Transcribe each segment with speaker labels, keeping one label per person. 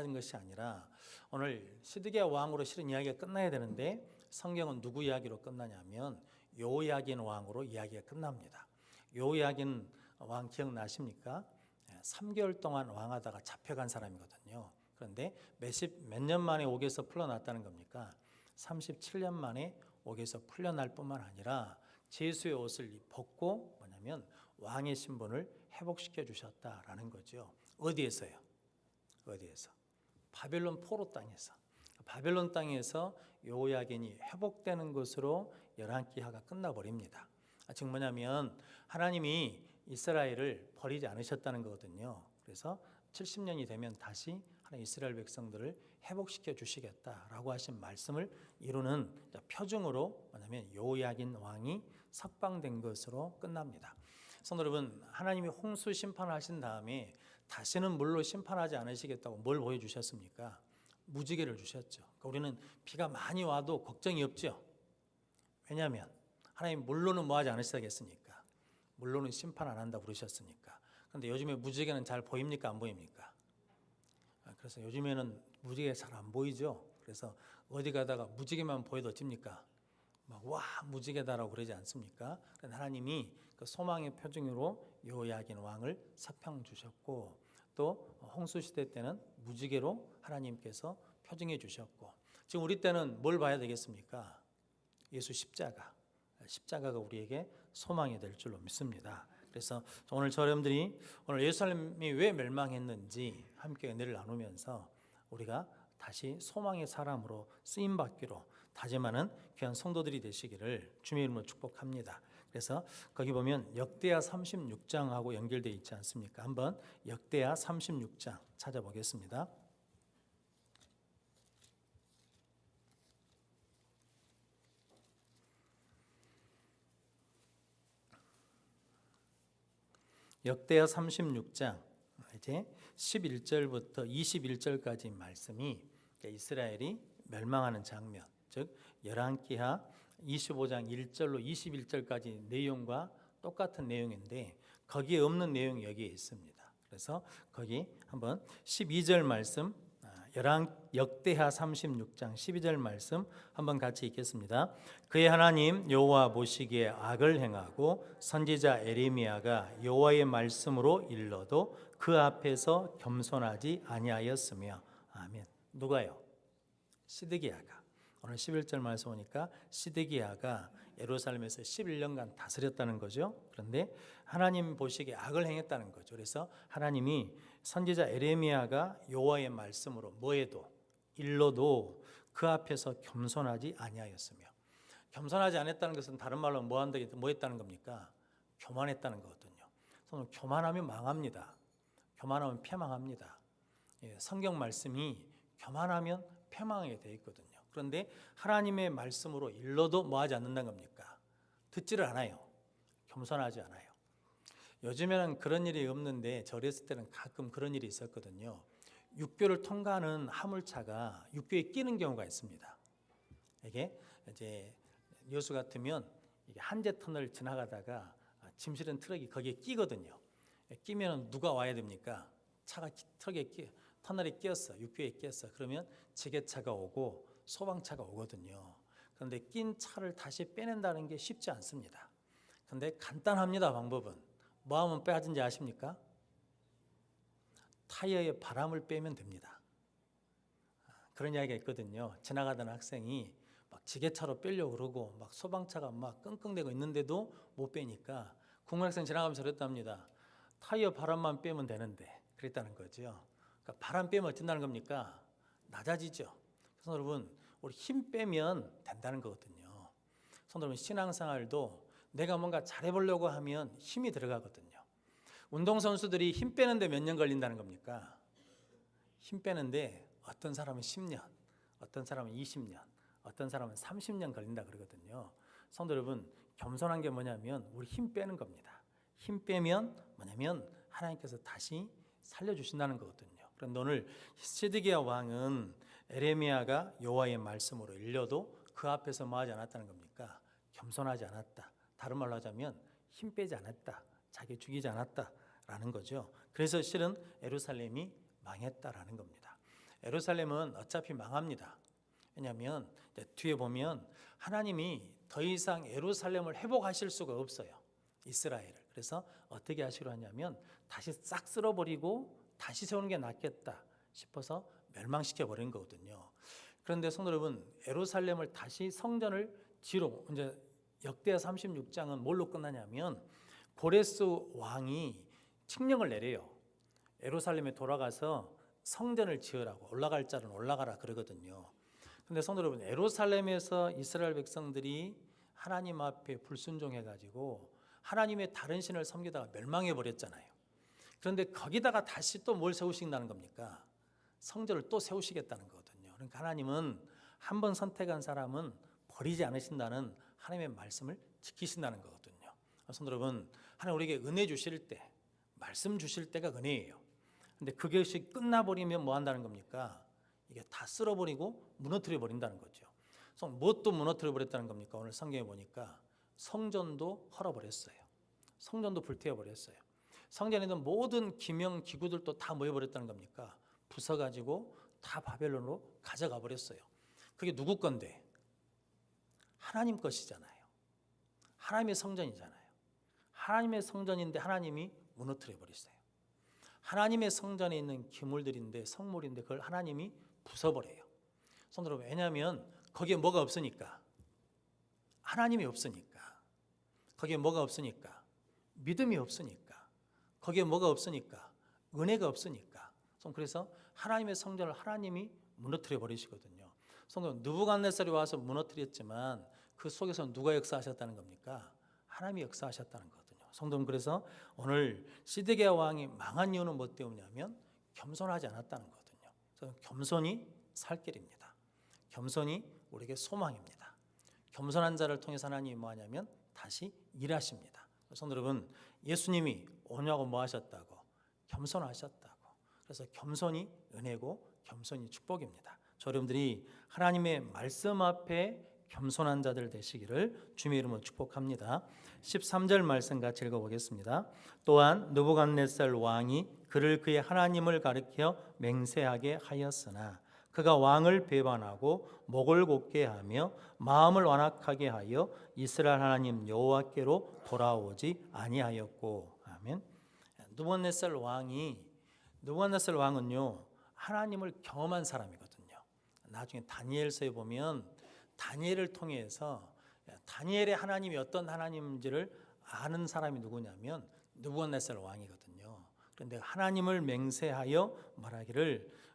Speaker 1: 하는 것이 아니라 오늘 시드기야 왕으로 실은 이야기가 끝나야 되는데 성경은 누구 이야기로 끝나냐면 요야긴 왕으로 이야기가 끝납니다. 요야긴 왕 기억나십니까? 3개월 동안 왕하다가 잡혀간 사람이거든요. 그런데 몇 년 만에 옥에서 풀려났다는 겁니까? 37년 만에 옥에서 풀려날 뿐만 아니라 제수의 옷을 벗고 뭐냐면 왕의 신분을 회복시켜 주셨다라는 거죠. 어디에서요? 어디에서? 바벨론 포로 땅에서. 바벨론 땅에서 요야긴이 회복되는 것으로 열왕기하가 끝나버립니다. 즉 뭐냐면 하나님이 이스라엘을 버리지 않으셨다는 거거든요. 그래서 70년이 되면 다시 하나님 이스라엘 백성들을 회복시켜 주시겠다라고 하신 말씀을 이루는 표징으로 뭐냐면 요야긴 왕이 석방된 것으로 끝납니다. 성도 여러분, 하나님이 홍수 심판하신 다음에 다시는 물로 심판하지 않으시겠다고 뭘 보여주셨습니까? 무지개를 주셨죠. 그러니까 우리는 비가 많이 와도 걱정이 없죠. 왜냐하면 하나님 물로는 뭐 하지 않으시겠습니까? 물로는 심판 안 한다고 그러셨으니까. 그런데 요즘에 무지개는 잘 보입니까? 안 보입니까? 그래서 요즘에는 무지개가 잘 안 보이죠. 그래서 어디 가다가 무지개만 보여도 어쩝니까? 막 와 무지개다라고 그러지 않습니까? 하나님이 그 소망의 표징으로 요야긴 왕을 석방 주셨고 또 홍수 시대 때는 무지개로 하나님께서 표징해 주셨고 지금 우리 때는 뭘 봐야 되겠습니까? 예수 십자가가 우리에게 소망이 될 줄로 믿습니다. 그래서 오늘 여러분들이 오늘 예루살렘이 왜 멸망했는지 함께 은혜를 나누면서 우리가 다시 소망의 사람으로 쓰임받기로 다짐하는 귀한 성도들이 되시기를 주님의 이름으로 축복합니다. 그래서 거기 보면 역대하 36장하고 연결되어 있지 않습니까? 한번 역대하 36장 찾아보겠습니다. 역대하 36장 이제 11절부터 21절까지 말씀이 이스라엘이 멸망하는 장면, 즉 열왕기하 25장 1절로 21절까지 내용과 똑같은 내용인데 거기에 없는 내용이 여기에 있습니다. 그래서 거기 한번 12절 말씀 역대하 36장 12절 말씀 한번 같이 읽겠습니다. 그의 하나님 여호와 보시기에 악을 행하고 선지자 에레미야가 여호와의 말씀으로 일러도 그 앞에서 겸손하지 아니하였으며. 아멘. 누가요? 시드기야가. 오늘 11절 말씀 보니까 시드기야가 예루살렘에서 11년간 다스렸다는 거죠. 그런데 하나님 보시기에 악을 행했다는 거죠. 그래서 하나님이 선지자 에레미야가 여호와의 말씀으로 뭐해도 일러도 그 앞에서 겸손하지 아니하였으며. 겸손하지 않았다는 것은 다른 말로 뭐 했다는 겁니까? 교만했다는 거거든요. 교만하면 망합니다. 교만하면 패망합니다. 성경 말씀이 교만하면 패망하게 되어 있거든요. 그런데 하나님의 말씀으로 일러도 뭐 하지 않는다는 겁니까? 듣지를 않아요. 겸손하지 않아요. 요즘에는 그런 일이 없는데 저 어렸을 때는 가끔 그런 일이 있었거든요. 육교를 통과하는 화물차가 육교에 끼는 경우가 있습니다. 이게 이제 여수 같으면 한제 터널 지나가다가 짐 실은 트럭이 거기에 끼거든요. 끼면 누가 와야 됩니까? 차가 터널에 끼었어. 육교에 끼었어. 그러면 지게차가 오고 소방차가 오거든요. 그런데 낀 차를 다시 빼낸다는 게 쉽지 않습니다. 그런데 간단합니다. 방법은. 뭐 하면 빼야지 아십니까? 타이어에 바람을 빼면 됩니다. 그런 이야기가 있거든요. 지나가던 학생이 막 지게차로 빼려고 그러고 막 소방차가 막 끙끙대고 있는데도 못 빼니까 국문학생 지나가면서 그랬답니다. 타이어 바람만 빼면 되는데 그랬다는 거죠. 그러니까 바람 빼면 어쩐다는 겁니까? 낮아지죠. 그래서 여러분 우리 힘 빼면 된다는 거거든요. 그래서 여러분 신앙생활도 내가 뭔가 잘해보려고 하면 힘이 들어가거든요. 운동선수들이 힘 빼는데 몇 년 걸린다는 겁니까? 힘 빼는데 어떤 사람은 10년, 어떤 사람은 20년, 어떤 사람은 30년 걸린다 그러거든요. 성도 여러분 겸손한 게 뭐냐면 우리 힘 빼는 겁니다. 힘 빼면 뭐냐면 하나님께서 다시 살려주신다는 거거든요. 그런데 오늘 시드기야 왕은 에레미야가 여호와의 말씀으로 일려도 그 앞에서 뭐 하지 않았다는 겁니까? 겸손하지 않았다. 다른 말로 하자면 힘 빼지 않았다. 자기 죽이지 않았다라는 거죠. 그래서 실은 예루살렘이 망했다라는 겁니다. 예루살렘은 어차피 망합니다. 왜냐하면 뒤에 보면 하나님이 더 이상 예루살렘을 회복하실 수가 없어요. 이스라엘을. 그래서 어떻게 하시려 하냐면 다시 싹 쓸어버리고 다시 세우는 게 낫겠다 싶어서 멸망시켜 버린 거거든요. 그런데 성도 여러분, 예루살렘을 다시 성전을 지로, 이제 역대하 36장은 뭘로 끝나냐면 고레스 왕이 칙령을 내려요. 예루살렘에 돌아가서 성전을 지으라고, 올라갈 자는 올라가라 그러거든요. 근데 성도 여러분, 예루살렘에서 이스라엘 백성들이 하나님 앞에 불순종해 가지고 하나님의 다른 신을 섬기다가 멸망해 버렸잖아요. 그런데 거기다가 다시 또 뭘 세우신다는 겁니까? 성전을 또 세우시겠다는 거거든요. 그러니까 하나님은 한 번 선택한 사람은 버리지 않으신다는 하나님의 말씀을 지키신다는 거거든요. 성도 여러분, 하나님 우리에게 은혜 주실 때, 말씀 주실 때가 은혜예요. 근데 그것이 끝나버리면 뭐 한다는 겁니까? 이게 다 쓸어버리고 무너뜨려 버린다는 거죠. 그래서 무엇도 무너뜨려 버렸다는 겁니까? 오늘 성경에 보니까 성전도 헐어버렸어요. 성전도 불태워버렸어요. 성전에 있는 모든 기명 기구들도 다 모여버렸다는 겁니까? 부숴가지고 다 바벨론으로 가져가 버렸어요. 그게 누구 건데? 하나님 것이잖아요. 하나님의 성전이잖아요. 하나님의 성전인데 하나님이 무너뜨려 버렸어요. 하나님의 성전에 있는 기물들인데, 성물인데 그걸 하나님이 부숴버려요. 성도 여러분, 왜냐하면 거기에 뭐가 없으니까, 하나님이 없으니까. 거기에 뭐가 없으니까, 믿음이 없으니까. 거기에 뭐가 없으니까, 은혜가 없으니까. 그래서 하나님의 성전을 하나님이 무너뜨려 버리시거든요. 성도, 느부갓네살이 와서 무너뜨렸지만 그 속에서 누가 역사하셨다는 겁니까? 하나님이 역사하셨다는 거거든요. 성도는 그래서 오늘 시드기야 왕이 망한 이유는 뭐 때문이냐면 겸손하지 않았다는 거거든요. 그래서 겸손이 살 길입니다. 겸손이 우리에게 소망입니다. 겸손한 자를 통해서 하나님이 뭐 하냐면 다시 일하십니다. 성도 여러분, 예수님이 오냐고 뭐 하셨다고? 겸손하셨다고. 그래서 겸손이 은혜고 겸손이 축복입니다. 여러분들이 하나님의 말씀 앞에 겸손한 자들 되시기를 주님의 이름으로 축복합니다. 13절 말씀 같이 읽어보겠습니다. 또한 느부갓네살 왕이 그를 그의 하나님을 가리켜 맹세하게 하였으나 그가 왕을 배반하고 목을 곧게 하며 마음을 완악하게 하여 이스라엘 하나님 여호와께로 돌아오지 아니하였고. 아멘. 느부갓네살 왕은요 하나님을 경험한 사람이거든요. 나중에 다니엘서에 보면 다니엘을 통해서 다니엘의 하나님이 어떤 하나님인지를 아는 사람이 누구냐면 느부갓네살 왕이거든요. 그런데 하나님을 맹세하여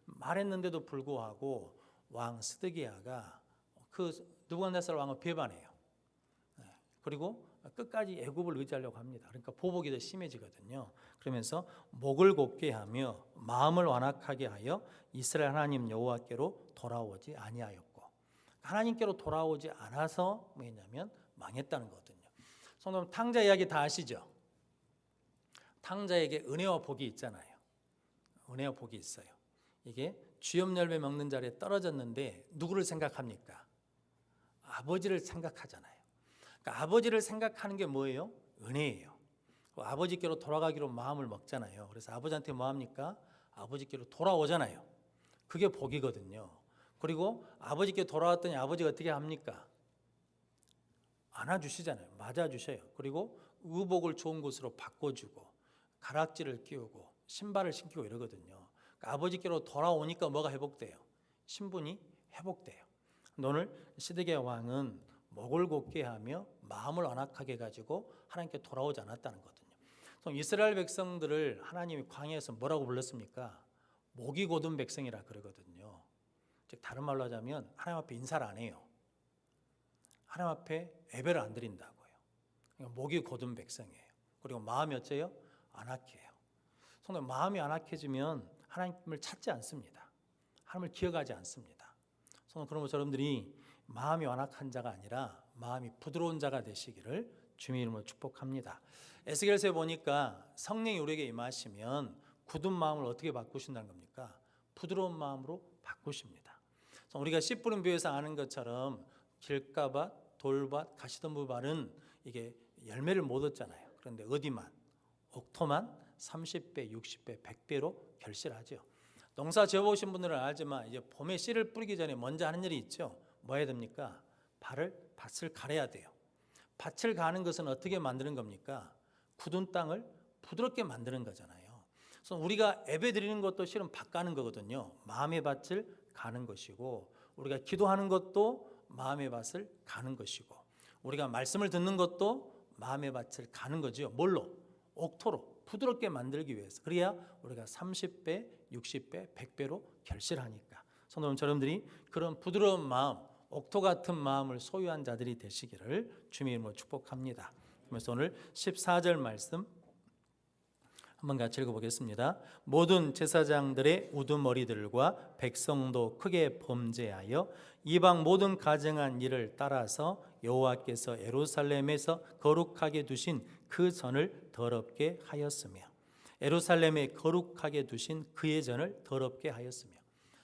Speaker 1: 말했는데도 불구하고 왕 스드기야가 그 느부갓네살 왕을 배반해요. 그리고 끝까지 애굽을 의지하려고 합니다. 그러니까 보복이 더 심해지거든요. 그러면서 목을 곧게 하며 마음을 완악하게 하여 이스라엘 하나님 여호와께로 돌아오지 아니하였고, 하나님께로 돌아오지 않아서 뭐냐면 망했다는 거거든요. 성도님, 탕자 이야기 다 아시죠? 탕자에게 은혜와 복이 있잖아요. 은혜와 복이 있어요. 이게 쥐염 열매 먹는 자리에 떨어졌는데 누구를 생각합니까? 아버지를 생각하잖아요. 그러니까 아버지를 생각하는 게 뭐예요? 은혜예요. 아버지께로 돌아가기로 마음을 먹잖아요. 그래서 아버지한테 뭐 합니까? 아버지께로 돌아오잖아요. 그게 복이거든요. 그리고 아버지께 돌아왔더니 아버지가 어떻게 합니까? 안아주시잖아요. 맞아주셔요. 그리고 의복을 좋은 곳으로 바꿔주고 가락지를 끼우고 신발을 신기고 이러거든요. 그러니까 아버지께로 돌아오니까 뭐가 회복돼요? 신분이 회복돼요. 오늘 시드기야 왕은 목을 곧게 하며 마음을 완악하게 가지고 하나님께 돌아오지 않았다는 거거든요. 이스라엘 백성들을 하나님이 광야에서 뭐라고 불렀습니까? 목이 곧은 백성이라 그러거든요. 즉 다른 말로 하자면 하나님 앞에 인사를 안 해요. 하나님 앞에 예배를 안 드린다고요. 그러니까 목이 곧은 백성이에요. 그리고 마음이 어째요? 안악해요. 성도, 마음이 안악해지면 하나님을 찾지 않습니다. 하나님을 기억하지 않습니다. 성도, 그러면 여러분들이 마음이 완악한 자가 아니라 마음이 부드러운 자가 되시기를 주님의 이름으로 축복합니다. 에스겔서에 보니까 성령이 우리에게 임하시면 굳은 마음을 어떻게 바꾸신다는 겁니까? 부드러운 마음으로 바꾸십니다. 우리가 씨 뿌린 벼에서 아는 것처럼 길가밭, 돌밭, 가시덤불밭은 이게 열매를 못 얻잖아요. 그런데 어디만? 옥토만 30배, 60배, 100배로 결실하죠. 농사 지어보신 분들은 알지만 이제 봄에 씨를 뿌리기 전에 먼저 하는 일이 있죠. 뭐 해야 됩니까? 밭을 갈아야 돼요. 밭을 가는 것은 어떻게 만드는 겁니까? 굳은 땅을 부드럽게 만드는 거잖아요. 그래서 우리가 예배 드리는 것도 실은 밭 가는 거거든요. 마음의 밭을 가는 것이고, 우리가 기도하는 것도 마음의 밭을 가는 것이고, 우리가 말씀을 듣는 것도 마음의 밭을 가는 거죠. 뭘로? 옥토로 부드럽게 만들기 위해서. 그래야 우리가 30배, 60배, 100배로 결실하니까. 성도 여러분들이 그런 부드러운 마음, 옥토 같은 마음을 소유한 자들이 되시기를 주님의 이름으로 축복합니다. 그래서 오늘 14절 말씀 한번 같이 읽어보겠습니다. 모든 제사장들의 우두머리들과 백성도 크게 범죄하여 이방 모든 가증한 일을 따라서 여호와께서 예루살렘에서 거룩하게 두신 그 전을 더럽게 하였으며, 예루살렘에 거룩하게 두신 그의 전을 더럽게 하였으며,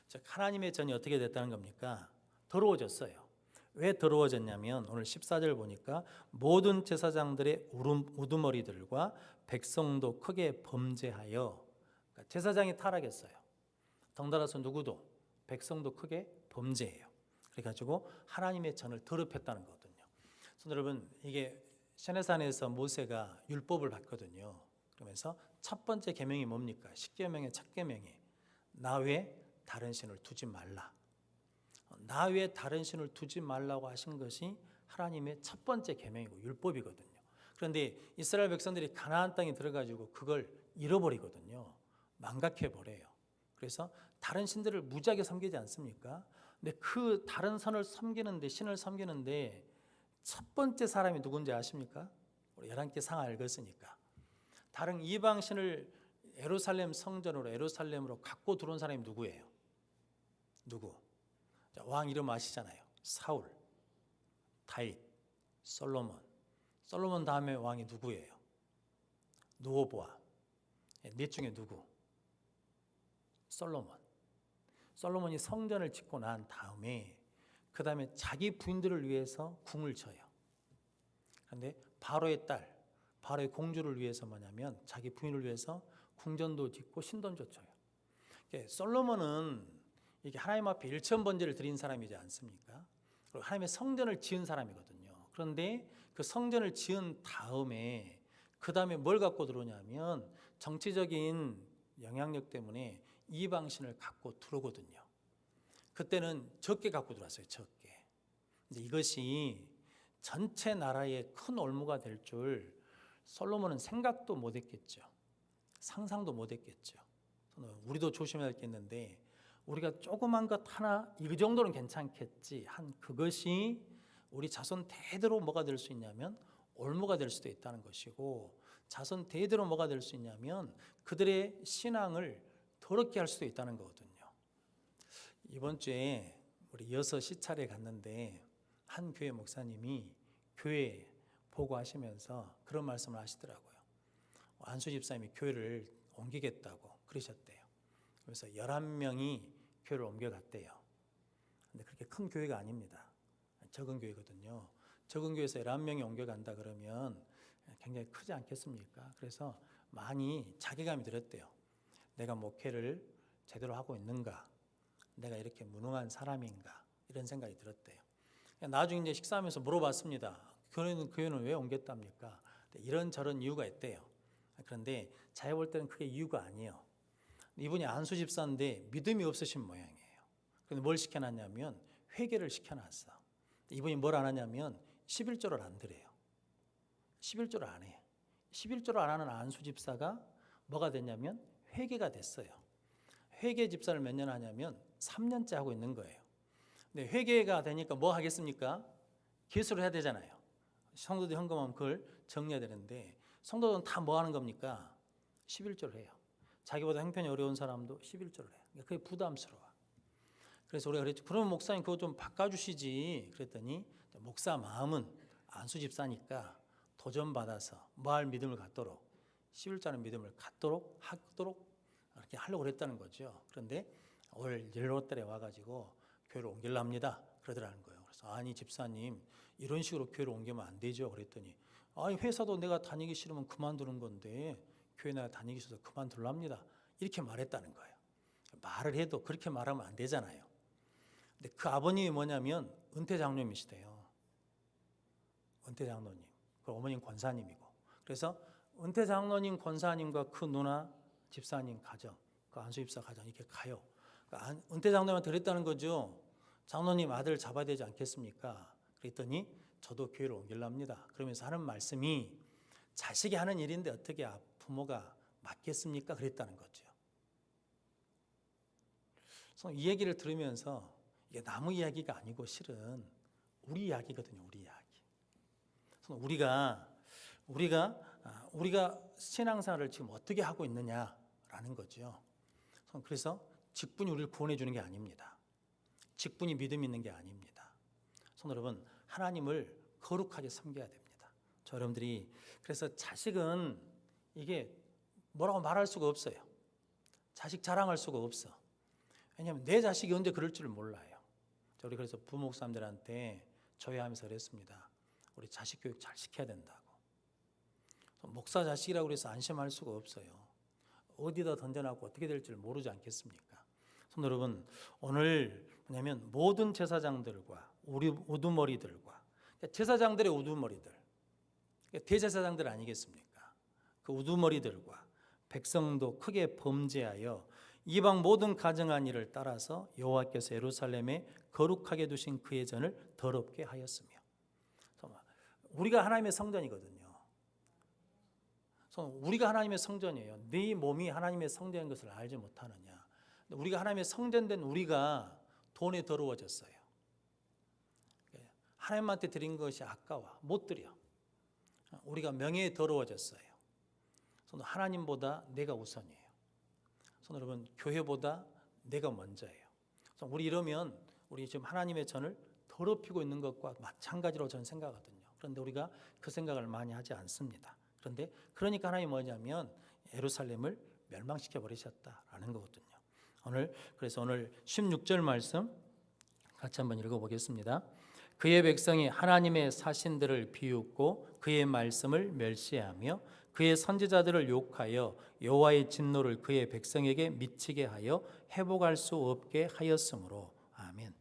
Speaker 1: 즉 하나님의 전이 어떻게 됐다는 겁니까? 더러워졌어요. 왜 더러워졌냐면 오늘 14절 보니까 모든 제사장들의 우두머리들과 백성도 크게 범죄하여, 그러니까 제사장이 타락했어요. 덩달아서 누구도 백성도 크게 범죄해요. 그래가지고 하나님의 전을 더럽혔다는 거거든요. 그래서 여러분, 이게 시내산에서 모세가 율법을 받거든요. 그러면서 첫 번째 계명이 뭡니까? 십계명의 첫 계명이 나 외에 다른 신을 두지 말라. 나 외에 다른 신을 두지 말라고 하신 것이 하나님의 첫 번째 계명이고 율법이거든요. 그런데 이스라엘 백성들이 가나안 땅에 들어가지고 그걸 잃어버리거든요. 망각해 버려요. 그래서 다른 신들을 무지하게 섬기지 않습니까? 근데 그 다른 신을 섬기는데 첫 번째 사람이 누군지 아십니까? 우리 11개 상 읽었으니까. 다른 이방 신을 예루살렘 성전으로, 예루살렘으로 갖고 들어온 사람이 누구예요? 누구? 왕 이름 아시잖아요. 사울, 다윗, 솔로몬. 솔로몬 다음에 왕이 누구예요? 르호보암. 넷 중에 누구? 솔로몬. 솔로몬이 성전을 짓고 난 다음에 그 다음에 자기 부인들을 위해서 궁을 쳐요. 그런데 바로의 딸, 바로의 공주를 위해서 뭐냐면 자기 부인을 위해서 궁전도 짓고 신전도 쳐요. 솔로몬은 이게 하나님 앞에 일천번제를 드린 사람이지 않습니까? 그리고 하나님의 성전을 지은 사람이거든요. 그런데 그 성전을 지은 다음에 그 다음에 뭘 갖고 들어오냐면 정치적인 영향력 때문에 이방신을 갖고 들어오거든요. 그때는 적게 갖고 들어왔어요. 적게. 근데 이것이 전체 나라의 큰 올무가 될 줄 솔로몬은 생각도 못했겠죠. 상상도 못했겠죠. 우리도 조심해야 할 게 있는데 우리가 조그만 것 하나 이 정도는 괜찮겠지 한 그것이 우리 자손 대대로 뭐가 될 수 있냐면 올무가 될 수도 있다는 것이고, 자손 대대로 뭐가 될 수 있냐면 그들의 신앙을 더럽게 할 수도 있다는 거거든요. 이번 주에 우리 6시찰에 갔는데 한 교회 목사님이 교회 보고하시면서 그런 말씀을 하시더라고요. 안수 집사님이 교회를 옮기겠다고 그러셨대요. 그래서 11명이 교회를 옮겨갔대요. 근데 그렇게 큰 교회가 아닙니다. 적은 교회거든요. 적은 교회에서 11명이 옮겨간다 그러면 굉장히 크지 않겠습니까? 그래서 많이 자괴감이 들었대요. 내가 목회를 제대로 하고 있는가? 내가 이렇게 무능한 사람인가? 이런 생각이 들었대요. 나중에 이제 식사하면서 물어봤습니다. 교회는 왜 옮겼답니까? 이런저런 이유가 있대요. 그런데 자기가 볼 때는 그게 이유가 아니에요. 이분이 안수 집사인데 믿음이 없으신 모양이에요. 그런데 뭘 시켜놨냐면 회개를 시켜놨어. 이분이 뭘 안 하냐면 11조를 안 드려요. 11조를 안 해. 11조를 안 하는 안수 집사가 뭐가 됐냐면 회개가 됐어요. 회개 집사를 몇 년 하냐면 3년째 하고 있는 거예요. 근데 회개가 되니까 뭐 하겠습니까? 기술을 해야 되잖아요. 성도들 현금하면 그걸 정리해야 되는데 성도들은 다 뭐 하는 겁니까? 11조를 해요. 자기보다 형편이 어려운 사람도 11조를 해요. 그러니까 그게 부담스러워. 그래서 우리가 그랬죠. 그러면 목사님 그거 좀 바꿔주시지. 그랬더니 목사 마음은 안수 집사니까 도전받아서 뭐 할 믿음을 갖도록 11조라는 믿음을 갖도록 하도록 이렇게 하려고 그랬다는 거죠. 그런데 올 1월달에 와가지고 교회를 옮기려 합니다. 그러더라는 거예요. 그래서 아니 집사님 이런 식으로 교회를 옮기면 안 되죠. 그랬더니 아니 회사도 내가 다니기 싫으면 그만두는 건데 교회 내가 다니기 싫어서 그만둘랍니다. 이렇게 말했다는 거예요. 말을 해도 그렇게 말하면 안 되잖아요. 근데 그 아버님이 뭐냐면 은퇴 장로님이시대요. 은퇴 장로님. 그 어머님 권사님이고. 그래서 은퇴 장로님 권사님과 그 누나 집사님 가정, 그 안수 집사 가정 이렇게 가요. 그러니까 은퇴 장로님한테 그랬다는 거죠. 장로님 아들 잡아야 되지 않겠습니까? 그랬더니 저도 교회를 옮기랍니다. 그러면서 하는 말씀이 자식이 하는 일인데 어떻게 부모가 맡겠습니까? 그랬다는 거죠. 그래서 이 얘기를 들으면서 이게 나무 이야기가 아니고 실은 우리 이야기거든요. 우리 이야기. 그래서 우리가 신앙생활을 지금 어떻게 하고 있느냐라는 거죠. 그래서 직분이 우리를 구원해 주는 게 아닙니다. 직분이 믿음 있는 게 아닙니다. 여러분, 하나님을 거룩하게 섬겨야 됩니다. 저 여러분들이 그래서 자식은 이게 뭐라고 말할 수가 없어요. 자식 자랑할 수가 없어. 왜냐하면 내 자식이 언제 그럴 줄 몰라요. 우리 그래서 부모 목사님들한테 조회하면서 그랬습니다. 우리 자식 교육 잘 시켜야 된다고. 목사 자식이라고 해서 안심할 수가 없어요. 어디다 던져놨고 어떻게 될지 모르지 않겠습니까? 여러분, 오늘 뭐냐면 모든 제사장들과 우리 우두머리들과 제사장들의 우두머리들, 대제사장들 아니겠습니까? 그 우두머리들과 백성도 크게 범죄하여 이방 모든 가정한 일을 따라서 여호와께서 예루살렘에 거룩하게 두신 그의 전을 더럽게 하였으며. 우리가 하나님의 성전이거든요. 우리가 하나님의 성전이에요. 네 몸이 하나님의 성전인 것을 알지 못하느냐. 우리가 하나님의 성전된 우리가 돈에 더러워졌어요. 하나님한테 드린 것이 아까워 못 드려. 우리가 명예에 더러워졌어요. 하나님보다 내가 우선이에요. 여러분, 교회보다 내가 먼저예요. 우리 이러면 우리 지금 하나님의 전을 더럽히고 있는 것과 마찬가지로 저는 생각하거든요. 그런데 우리가 그 생각을 많이 하지 않습니다. 그러니까 하나님이 뭐냐면 예루살렘을 멸망시켜 버리셨다라는 거거든요. 그래서 오늘 16절 말씀 같이 한번 읽어보겠습니다. 그의 백성이 하나님의 사신들을 비웃고 그의 말씀을 멸시하며 그의 선지자들을 욕하여 여호와의 진노를 그의 백성에게 미치게 하여 회복할 수 없게 하였으므로. 아멘.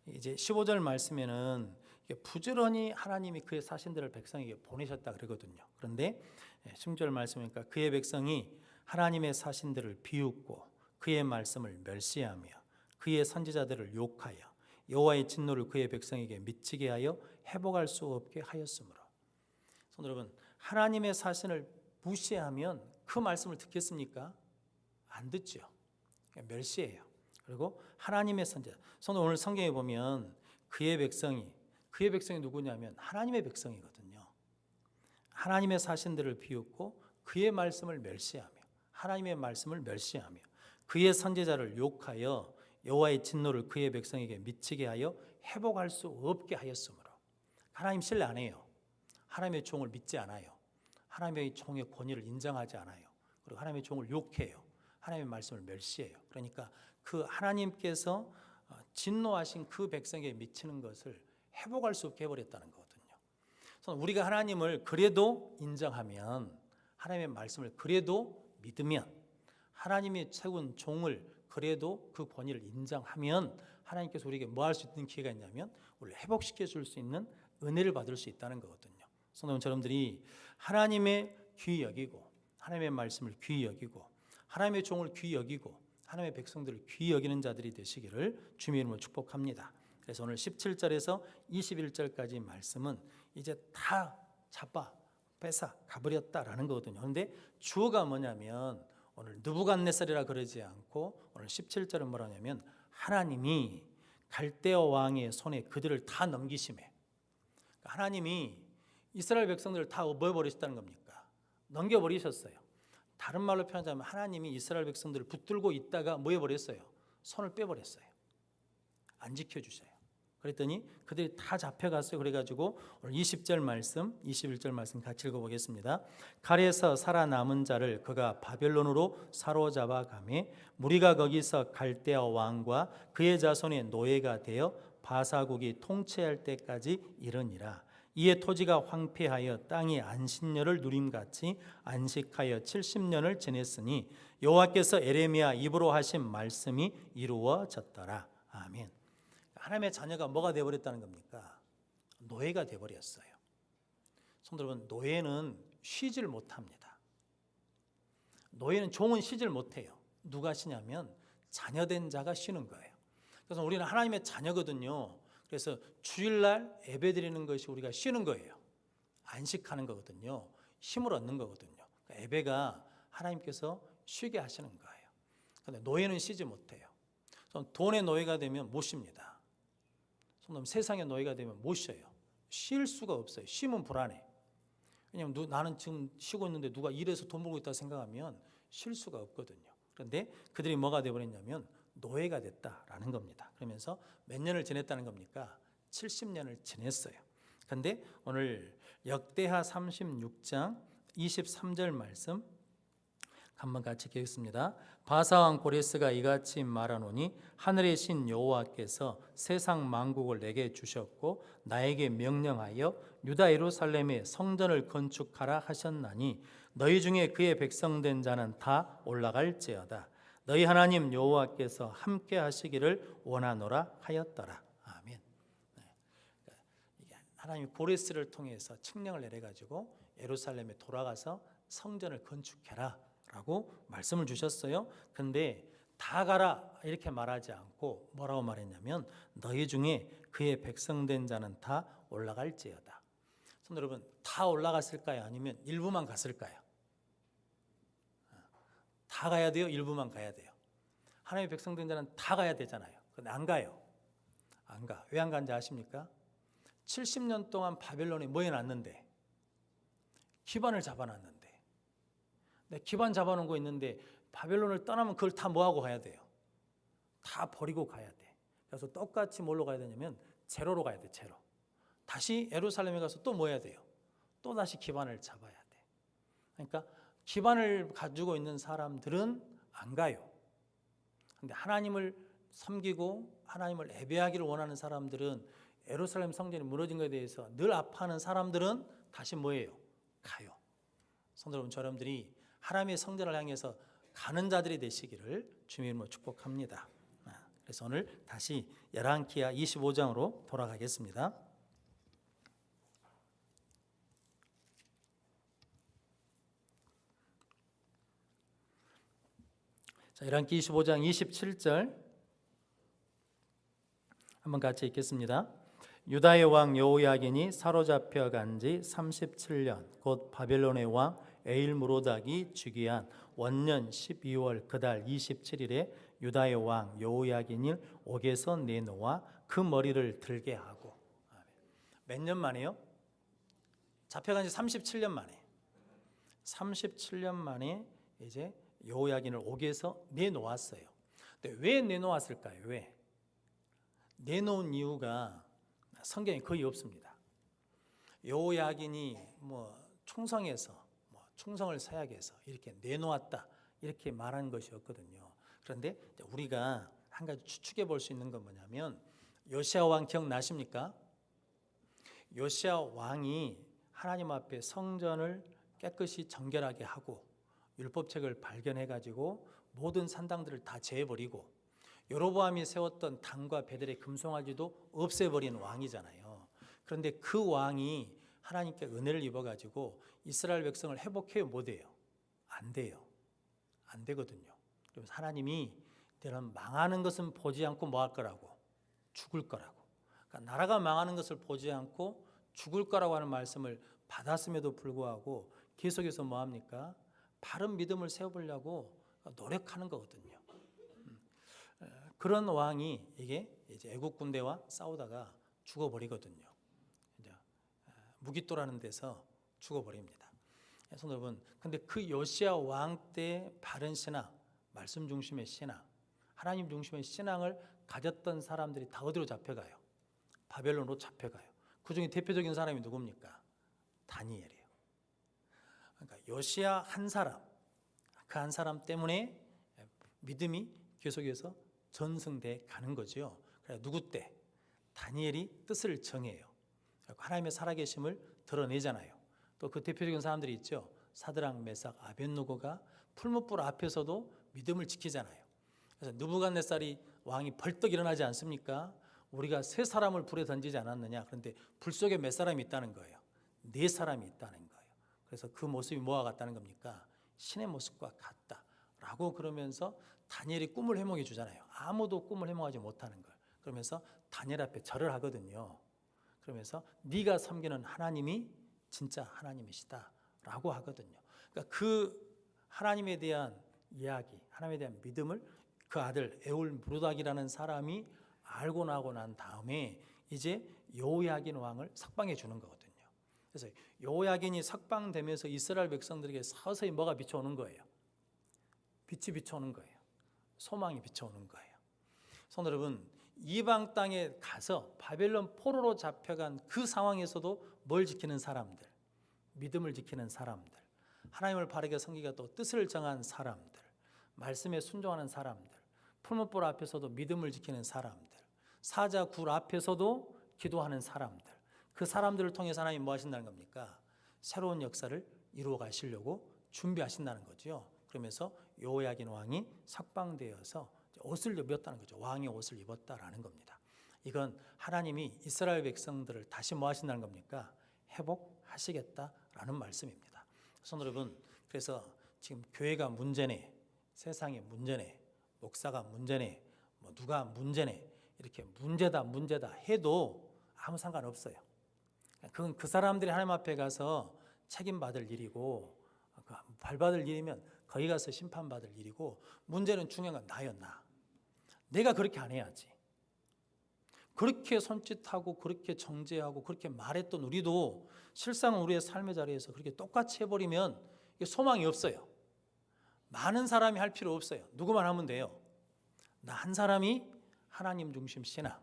Speaker 1: 이제 15절 말씀에는 부지런히 하나님이 그의 사신들을 백성에게 보내셨다 그러거든요. 그런데 16절 말씀이니까 그의 백성이 하나님의 사신들을 비웃고 그의 말씀을 멸시하며 그의 선지자들을 욕하여 여호와의 진노를 그의 백성에게 미치게 하여 회복할 수 없게 하였으므로. 여러분, 하나님의 사신을 무시하면 그 말씀을 듣겠습니까? 안 듣죠. 멸시해요. 그리고 하나님의 선지자. 오늘 성경에 보면 그의 백성이 누구냐면 하나님의 백성이거든요. 하나님의 사신들을 비웃고 그의 말씀을 멸시하며 하나님의 말씀을 멸시하며 그의 선지자를 욕하여 여호와의 진노를 그의 백성에게 미치게 하여 회복할 수 없게 하였으므로. 하나님 신뢰 안 해요. 하나님의 종을 믿지 않아요. 하나님의 종의 권위를 인정하지 않아요. 그리고 하나님의 종을 욕해요. 하나님의 말씀을 멸시해요. 그러니까 그 하나님께서 진노하신 그 백성에게 미치는 것을 회복할 수 없게 해버렸다는 거거든요. 그래서 우리가 하나님을 그래도 인정하면, 하나님의 말씀을 그래도 믿으면, 하나님이 세운 종을 그래도 그 권위를 인정하면 하나님께서 우리에게 뭐 할 수 있는 기회가 있냐면 우리를 회복시켜 줄 수 있는 은혜를 받을 수 있다는 거거든요. 성도님 여러분들이 하나님의 귀히 여기고 하나님의 말씀을 귀히 여기고 하나님의 종을 귀히 여기고 하나님의 백성들을 귀히 여기는 자들이 되시기를 주님의 이름으로 축복합니다. 그래서 오늘 17절에서 21절까지 말씀은 이제 다 잡아 뺏어 가버렸다라는 거거든요. 그런데 주어가 뭐냐면 오늘 느부갓네살이라 그러지 않고 오늘 17절은 뭐라냐면 하나님이 갈대아 왕의 손에 그들을 다 넘기심에, 하나님이 이스라엘 백성들을 다 뭐해버리셨다는 겁니까? 넘겨버리셨어요. 다른 말로 표현하자면 하나님이 이스라엘 백성들을 붙들고 있다가 뭐해버렸어요? 손을 빼버렸어요. 안 지켜주셔요. 그랬더니 그들이 다 잡혀갔어요. 그래가지고 오늘 20절 말씀, 21절 말씀 같이 읽어보겠습니다. 갈에서 살아남은 자를 그가 바벨론으로 사로잡아 가매 무리가 거기서 갈대아 왕과 그의 자손의 노예가 되어 바사국이 통치할 때까지 이르니라. 이에 토지가 황폐하여 땅이 안식년을 누림같이 안식하여 70년을 지냈으니 여호와께서 에레미야 입으로 하신 말씀이 이루어졌더라. 아멘. 하나님의 자녀가 뭐가 되어버렸다는 겁니까? 노예가 되어버렸어요. 성도 여러분, 노예는 쉬질 못합니다. 노예는 종은 쉬질 못해요. 누가 쉬냐면 자녀된 자가 쉬는 거예요. 그래서 우리는 하나님의 자녀거든요. 그래서 주일날 예배드리는 것이 우리가 쉬는 거예요. 안식하는 거거든요. 힘을 얻는 거거든요. 그러니까 예배가 하나님께서 쉬게 하시는 거예요. 그런데 노예는 쉬지 못해요. 돈의 노예가 되면 못 쉽니다. 세상의 노예가 되면 못 쉬어요. 쉴 수가 없어요. 쉬면 불안해. 왜냐하면 나는 지금 쉬고 있는데 누가 일해서 돈 벌고 있다고 생각하면 쉴 수가 없거든요. 그런데 그들이 뭐가 되어버렸냐면 노예가 됐다라는 겁니다. 그러면서 몇 년을 지냈다는 겁니까? 70년을 지냈어요. 그런데 오늘 역대하 36장 23절 말씀 한번 같이 읽겠습니다. 바사왕 고레스가 이같이 말하노니 하늘의 신 여호와께서 세상 만국을 내게 주셨고 나에게 명령하여 유다 예루살렘에 성전을 건축하라 하셨나니 너희 중에 그의 백성된 자는 다 올라갈지어다. 너희 하나님 여호와께서 함께 하시기를 원하노라 하였더라. 아멘. 하나님이 고레스를 통해서 칙령을 내려가지고 예루살렘에 돌아가서 성전을 건축해라 라고 말씀을 주셨어요. 근데 다 가라 이렇게 말하지 않고 뭐라고 말했냐면 너희 중에 그의 백성된 자는 다 올라갈지어다. 성도 여러분, 다 올라갔을까요? 아니면 일부만 갔을까요? 다 가야 돼요? 일부만 가야 돼요? 하나님의 백성된 자는 다 가야 되잖아요. 근데 안 가요. 안 가. 왜 안 간지 아십니까? 70년 동안 바벨론에 뭐 해놨는데? 기반을 잡아놨는데. 기반 잡아놓은 거 있는데 바벨론을 떠나면 그걸 다 뭐하고 가야 돼요? 다 버리고 가야 돼. 그래서 똑같이 뭘로 가야 되냐면 제로로 가야 돼. 제로. 다시 예루살렘에 가서 또 뭐 해야 돼요? 또 다시 기반을 잡아야 돼. 그러니까 기반을 가지고 있는 사람들은 안 가요. 그런데 하나님을 섬기고 하나님을 예배하기를 원하는 사람들은 예루살렘 성전이 무너진 것에 대해서 늘 아파하는 사람들은 다시 뭐예요? 가요. 성도 여러분, 여러분들이 하나님의 성전을 향해서 가는 자들이 되시기를 주님의 이름으로 축복합니다. 그래서 오늘 다시 열왕기하 25장으로 돌아가겠습니다. 자, 열왕기 25장 27절 한번 같이 읽겠습니다. 유다의 왕 여호야긴이 사로잡혀 간 지 37년 곧 바벨론의 왕 에일므로닥이 즉위한 원년 12월 그달 27일에 유다의 왕 여호야긴을 옥에서 내놓아 그 머리를 들게 하고. 몇 년 만에요? 잡혀간 지 37년 만에. 37년 만에 이제 여호야긴을 옥에서 내놓았어요. 근데 왜 내놓았을까요? 왜? 내놓은 이유가 성경에 거의 없습니다. 여호야긴이 충성해서 충성을 서약해서 이렇게 내놓았다 이렇게 말한 것이었거든요. 그런데 우리가 한 가지 추측해 볼 수 있는 건 뭐냐면 요시야 왕 기억나십니까? 요시야 왕이 하나님 앞에 성전을 깨끗이 정결하게 하고 율법책을 발견해 가지고 모든 산당들을 다 제해버리고 여로보암이 세웠던 단과 베델의 금송아지도 없애버린 왕이잖아요. 그런데 그 왕이 하나님께 은혜를 입어가지고 이스라엘 백성을 회복해요? 못해요? 안 돼요. 안 되거든요. 그래서 하나님이 너는 망하는 것은 보지 않고 뭐 할 거라고? 죽을 거라고. 그러니까 나라가 망하는 것을 보지 않고 죽을 거라고 하는 말씀을 받았음에도 불구하고 계속해서 뭐 합니까? 바른 믿음을 세워보려고 노력하는 거거든요. 그런 왕이 이게 이제 애국 군대와 싸우다가 죽어버리거든요. 이제 무기또라는 데서 죽어버립니다. 성도 여러분, 근데 그 요시야 왕 때 바른 신앙, 말씀 중심의 신앙, 하나님 중심의 신앙을 가졌던 사람들이 다 어디로 잡혀가요? 바벨론으로 잡혀가요. 그 중에 대표적인 사람이 누굽니까? 다니엘이에요. 그러니까 요시야 한 사람, 그 한 사람 때문에 믿음이 계속해서 전승돼 가는 거죠. 그래 누구 때? 다니엘이 뜻을 정해요. 하나님의 살아계심을 드러내잖아요. 또 그 대표적인 사람들이 있죠. 사드락, 메삭, 아벳느고가 풀무불 앞에서도 믿음을 지키잖아요. 그래서 느부갓네살이 왕이 벌떡 일어나지 않습니까? 우리가 세 사람을 불에 던지지 않았느냐. 그런데 불 속에 몇 사람이 있다는 거예요. 네 사람이 있다는 거예요. 그래서 그 모습이 뭐와 같다는 겁니까? 신의 모습과 같다라고 그러면서 다니엘이 꿈을 해몽해 주잖아요. 아무도 꿈을 해몽하지 못하는 걸. 그러면서 다니엘 앞에 절을 하거든요. 그러면서 네가 섬기는 하나님이 진짜 하나님이시다라고 하거든요. 그러니까 그 하나님에 대한 이야기, 하나님에 대한 믿음을 그 아들 에울므로닥이라는 사람이 알고 나고 난 다음에 이제 여호야긴 왕을 석방해 주는 거거든요. 그래서 여호야긴이 석방되면서 이스라엘 백성들에게 서서히 뭐가 비춰오는 거예요? 빛이 비춰오는 거예요. 소망이 비춰오는 거예요. 성도 여러분, 이방 땅에 가서 바벨론 포로로 잡혀간 그 상황에서도 뭘 지키는 사람들? 믿음을 지키는 사람들, 하나님을 바르게 섬기가 또 뜻을 정한 사람들, 말씀에 순종하는 사람들, 풀무불 앞에서도 믿음을 지키는 사람들, 사자 굴 앞에서도 기도하는 사람들, 그 사람들을 통해서 하나님 뭐 하신다는 겁니까? 새로운 역사를 이루어 가시려고 준비하신다는 거죠. 그러면서 여호야긴 왕이 석방되어서 옷을 입었다는 거죠. 왕의 옷을 입었다라는 겁니다. 이건 하나님이 이스라엘 백성들을 다시 뭐 하신다는 겁니까? 회복하시겠다라는 말씀입니다. 성도 여러분, 그래서 지금 교회가 문제네, 세상이 문제네, 목사가 문제네, 뭐 누가 문제네, 이렇게 문제다 해도 아무 상관없어요. 그건 그 사람들이 하나님 앞에 가서 책임받을 일이고, 벌받을 일이면 거기 가서 심판받을 일이고, 문제는 중요한 건 나요, 나. 내가 그렇게 안 해야지. 그렇게 손짓하고 그렇게 정죄하고 그렇게 말했던 우리도 실상 우리의 삶의 자리에서 그렇게 똑같이 해버리면 소망이 없어요. 많은 사람이 할 필요 없어요. 누구만 하면 돼요. 나 한 사람이 하나님 중심 신앙,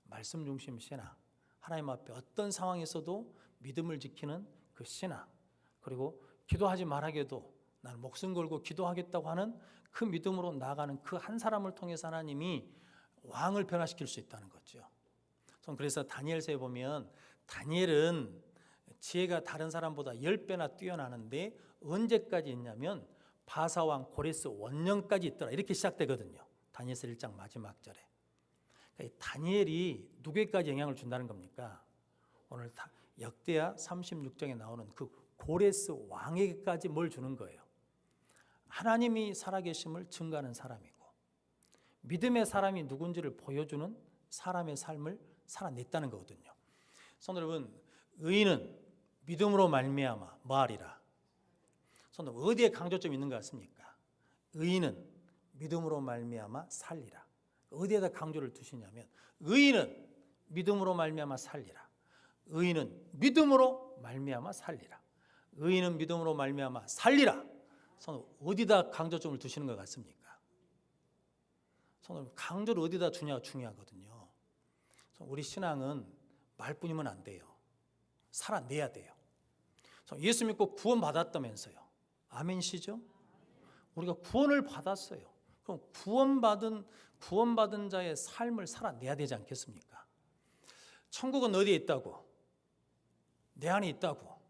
Speaker 1: 말씀 중심 신앙, 하나님 앞에 어떤 상황에서도 믿음을 지키는 그 신앙, 그리고 기도하지 말하게도 나는 목숨 걸고 기도하겠다고 하는 그 믿음으로 나아가는 그 한 사람을 통해서 하나님이 왕을 변화시킬 수 있다는 거죠. 그래서 다니엘서에 보면 다니엘은 지혜가 다른 사람보다 10배나 뛰어나는데 언제까지 있냐면 바사왕 고레스 원년까지 있더라, 이렇게 시작되거든요. 다니엘서 1장 마지막 절에. 그러니까 다니엘이 누구에까지 영향을 준다는 겁니까? 오늘 역대하 36장에 나오는 그 고레스 왕에게까지 뭘 주는 거예요? 하나님이 살아계심을 증거하는 사람이고 믿음의 사람이 누군지를 보여주는 사람의 삶을 살아냈다는 거거든요. 성도 여러분, 의인은 믿음으로 말미암아 뭐하리라? 성도 여러분, 어디에 강조점이 있는 것 같습니까? 의인은 믿음으로 말미암아 살리라. 어디에다 강조를 두시냐면 의인은 믿음으로 말미암아 살리라. 의인은 믿음으로 말미암아 살리라. 의인은 믿음으로 말미암아 살리라. 성도 어디다 강조점을 두시는 것 같습니까? 성도 강조를 어디다 주냐가 중요하거든요. 우리 신앙은 말뿐이면 안 돼요. 살아내야 돼요. 예수 믿고 구원 받았다면서요. 아멘시죠? 우리가 구원을 받았어요. 그럼 구원받은 자의 삶을 살아내야 되지 않겠습니까? 천국은 어디에 있다고? 내 안에 있다고.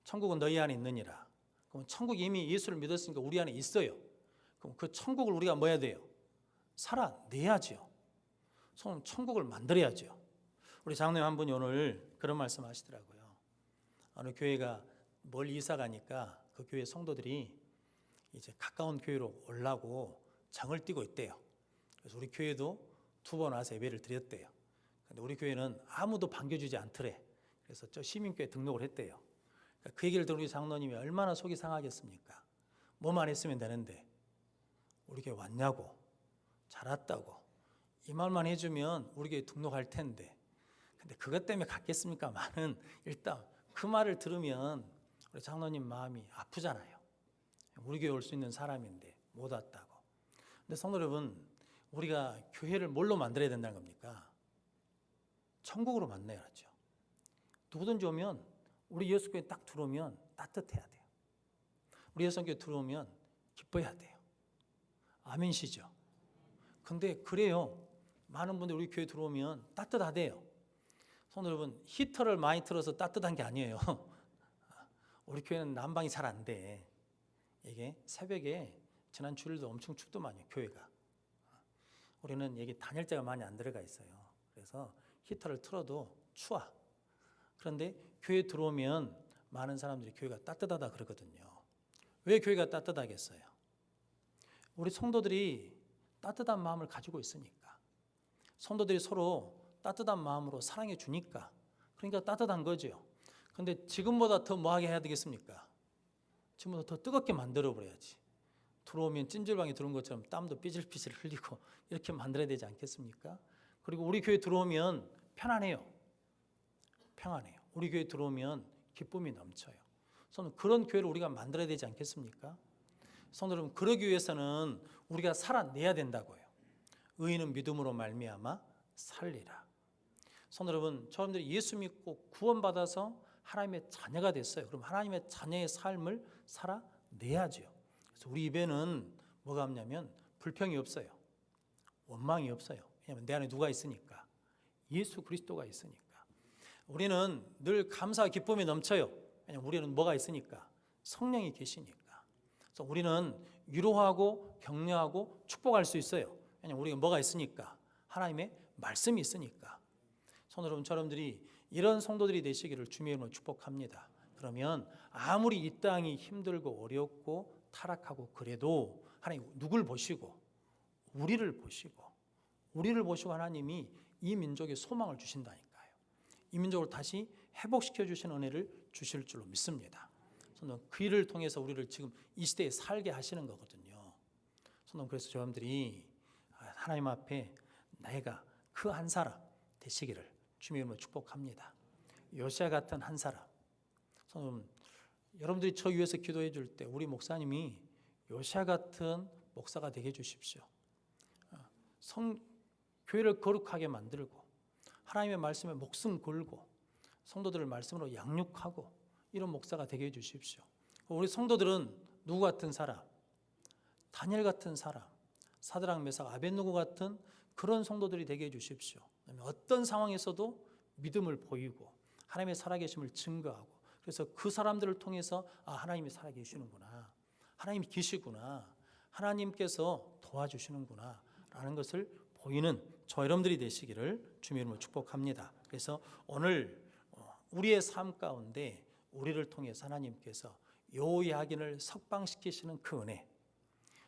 Speaker 1: 천국은 너희 안에 있느니라. 그럼 천국이 이미 예수를 믿었으니까 우리 안에 있어요. 그럼 그 천국을 우리가 뭐 해야 돼요? 살아내야죠. 천국을 만들어야죠. 우리 장로님 한 분이 오늘 그런 말씀 하시더라고요. 어느 교회가 멀리 이사 가니까 그 교회 성도들이 이제 가까운 교회로 오려고 정을 띄고 있대요. 그래서 우리 교회도 2번 와서 예배를 드렸대요. 근데 우리 교회는 아무도 반겨주지 않더래. 그래서 저 시민교회 등록을 했대요. 그러니까 그 얘기를 들은 우리 장로님이 얼마나 속이 상하겠습니까? 뭐만 했으면 되는데 우리 교회 왔냐고, 잘 왔다고, 이 말만 해주면 우리 교회 등록할 텐데, 근데 그것 때문에 갔겠습니까? 많은 일단 그 말을 들으면 우리 장로님 마음이 아프잖아요. 우리 교회 올 수 있는 사람인데 못 왔다고. 근데 성도 여러분, 우리가 교회를 뭘로 만들어야 된다는 겁니까? 천국으로 만나야죠. 누구든지 오면 우리 예수교회 딱 들어오면 따뜻해야 돼요. 우리 예수교회 들어오면 기뻐해야 돼요. 아멘시죠? 근데 그래요. 많은 분들이 우리 교회 들어오면 따뜻하대요. 성도 여러분, 히터를 많이 틀어서 따뜻한 게 아니에요. 우리 교회는 난방이 잘 안 돼. 이게 새벽에 지난 주일도 엄청 춥더만요, 교회가. 우리는 여기 단열재가 많이 안 들어가 있어요. 그래서 히터를 틀어도 추워. 그런데 교회 들어오면 많은 사람들이 교회가 따뜻하다 그러거든요. 왜 교회가 따뜻하겠어요? 우리 성도들이 따뜻한 마음을 가지고 있으니까. 성도들이 서로 따뜻한 마음으로 사랑해 주니까. 그러니까 따뜻한 거죠. 그런데 지금보다 더 뭐하게 해야 되겠습니까? 지금보다 더 뜨겁게 만들어 버려야지. 들어오면 찜질방에 들어온 것처럼 땀도 삐질삐질 흘리고 이렇게 만들어야 되지 않겠습니까? 그리고 우리 교회 들어오면 편안해요. 평안해요. 우리 교회 들어오면 기쁨이 넘쳐요. 저는 그런 교회를 우리가 만들어야 되지 않겠습니까? 성도 여러분, 그러기 위해서는 우리가 살아내야 된다고요. 의인은 믿음으로 말미암아 살리라. 성도 여러분, 저분들이 예수 믿고 구원받아서 하나님의 자녀가 됐어요. 그럼 하나님의 자녀의 삶을 살아내야죠. 그래서 우리 입에는 뭐가 없냐면 불평이 없어요. 원망이 없어요. 왜냐하면 내 안에 누가 있으니까. 예수 그리스도가 있으니까. 우리는 늘 감사와 기쁨이 넘쳐요. 왜냐하면 우리는 뭐가 있으니까. 성령이 계시니까. 그래서 우리는 위로하고 격려하고 축복할 수 있어요. 왜냐하면 우리가 뭐가 있으니까. 하나님의 말씀이 있으니까. 성도 여러분, 여러분들이 이런 성도들이 되시기를 주님의 이름으로 축복합니다. 그러면 아무리 이 땅이 힘들고 어렵고 타락하고 그래도 하나님 누굴 보시고 우리를 보시고 하나님이 이 민족에 소망을 주신다니까요. 이 민족을 다시 회복시켜 주시는 은혜를 주실 줄로 믿습니다. 저는 그 일을 통해서 우리를 지금 이 시대에 살게 하시는 거거든요. 저는 그래서 여러분들이 하나님 앞에 내가 그 한 사람 되시기를 주님의 이름으로 축복합니다. 요시야 같은 한 사람. 저는 여러분들이 저 위해서 기도해 줄 때 우리 목사님이 요시야 같은 목사가 되게 해 주십시오. 교회를 거룩하게 만들고 하나님의 말씀에 목숨 걸고 성도들을 말씀으로 양육하고 이런 목사가 되게 해 주십시오. 우리 성도들은 누구 같은 사람? 다니엘 같은 사람, 사드락 메삭 아벳느고 같은 그런 성도들이 되게 해 주십시오. 어떤 상황에서도 믿음을 보이고 하나님의 살아계심을 증거하고 그래서 그 사람들을 통해서 하나님이 살아계시는구나, 하나님이 계시구나, 하나님께서 도와주시는구나 라는 것을 보이는 저 여러분들이 되시기를 주님의 이름으로 축복합니다. 그래서 오늘 우리의 삶 가운데 우리를 통해서 하나님께서 여호야긴을 석방시키시는 그 은혜,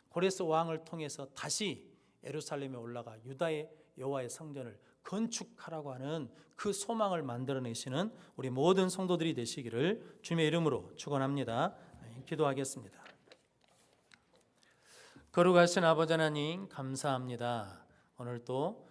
Speaker 1: 고레스 왕을 통해서 다시 예루살렘에 올라가 유다의 여호와의 성전을 건축하라고 하는 그 소망을 만들어내시는 우리 모든 성도들이 되시기를 주님의 이름으로 축원합니다. 기도하겠습니다. 거룩하신 아버지 하나님 감사합니다. 오늘도